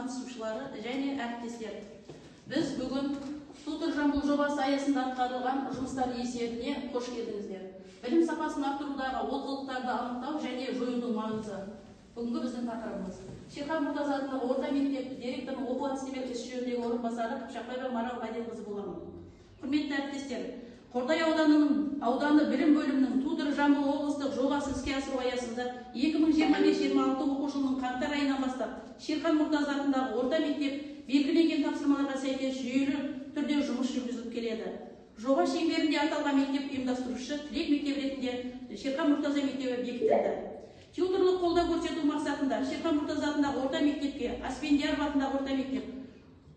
қатысушылары және әріптестер. Біз бүгін Тудыр Жамбыл жобасы аясында атқарылған жұмыстар есебіне қош келдіңіздер. Білім сапасын арттырудағы олқылықтарды анықтау және жоюдың маңызы. Бүгінгі біздің тақырыбымыз. Шерхан Мұртаза атындағы орта мектеп директорының оқу-әдістемелік іс жөніндегі орынбасары Қыпшақбаева Марал Мәденқызы боламын. Құрметті әріптестер, Қордай ауданы білім бөлімінің Тудыр Жамбыл облыстық жобасы іске асыру аясында 2025-26 оқу жылының қаңтар айынан бастап Шерхан Мұртаза атындағы орта мектеп белгіленген тапсырмаларға сәйкес жүйелі түрде жұмыс жүргізіліп келеді. Жоба шеңберінде аталған мектеп ұйымдастырушы тірек мектеп ретінде Шерхан Мұртаза мектебі бекітілді. Тьюторлық қолдау көрсету мақсатында Шерхан Мұртаза атындағы орта мектепке Аспендияров атындағы орта мектеп,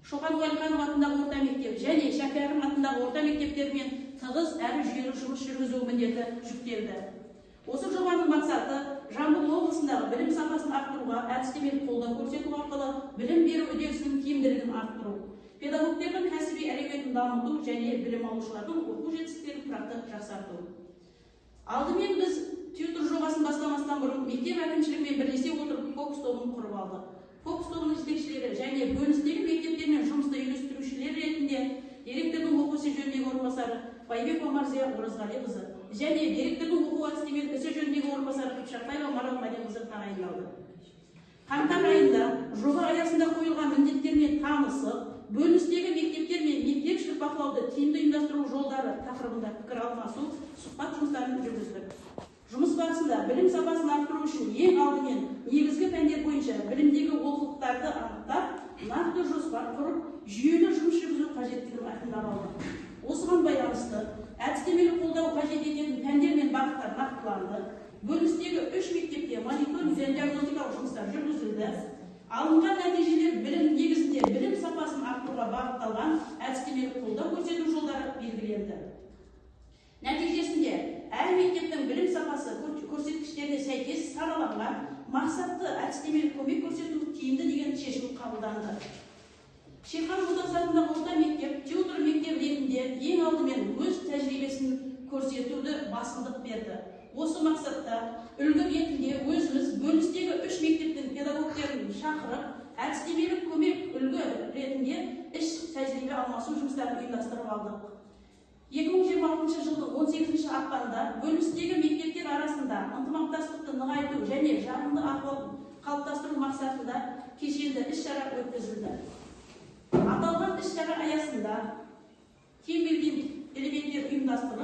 Шоқан Уәлиханов атындағы орта мектеп және Шәкәрім атындағы орта мектептермен тығыз әрі жүйелі жұмыс жүргізу міндеті жүктелді. Осы жобаның мақсаты Жамбыл облысындағы білім сапасын арттыруға әдістемелік қолдау көрсету арқылы білім беру үдерісінің тиімділігін арттыру, педагогтердің кәсіби әрекетін дамыту және білім алушылардың оқу жетістіктерін тұрақты жақсарту. Алдымен біз Тьютор жобасын бастамастан бұрын мектеп әкімшілігімен бірлесе отырып фокус тобын құрып алдық. Фокус тобының жетекшілері және бөліністегі мектептермен жұмысты үйлестірушілер ретінде директордың оқу ісі жөніндегі орынбасары Байбекова Марзия Оразғалиқызы және директордың оқу-әдістемелік ісі жөніндегі орынбасары Қыпшақбаева Марал Мәденқызы тағайындалды. Қаңтар айында жоба аясында қойылған міндеттермен танысып, бөліністегі мектептер мен мектепшілік бақылауды тиімді ұйымдастыру жолдары тақырыбында пікір алмасу, сұхбат жұмыстарын жүргіздік. Жұмыс барысында білім сапасын арттыру үшін ең алдымен негізгі пәндер бойынша білімдегі олқылықтарды анықтап, нақты жоспар құрып, жүйелі жұмыс жүргізу қажеттігін айқындап алды. Осыған байланысты әдістемелік қолдау қажет ететін пәндер мен бағыттар нақтыланды. Бөліністегі 3 мектепте мониторинг және диагностикалық жұмыстар жүргізілді. Алынған нәтижелер білім негізінде білім сапасын арттыруға бағытталған әдістемелік қолдау көрсету жолдары белгіленді. Нәтижесінде әр мектептің білім сапасы көрсеткіштеріне сәйкес сараланған мақсатты әдістемелік көмек көрсету тиімді деген шешім қабылданды. Шерхан Мұртаза атындағы орта мектеп Тьютор мектеп ретінде ең алдымен өз тәжірибесін көрсетуді басымдық берді. Осы мақсатта үлгі ретінде өзіміз бөліністегі 3 мектептің педагогтерін шақырып, әдістемелік көмек үлгі ретінде іс тәжірибе алмасу жұмыстарын ұйымдастырып алдық. 2026 жылдың 18 ақпанда бөліністегі мектептер арасында ынтымақтастықты нығайту және жағымды ахуал қалыптастыру мақсатында кешенді іс-шара өткізілді. Аталған іс-шара аясында кем келген элементтер ұйымдастырылып,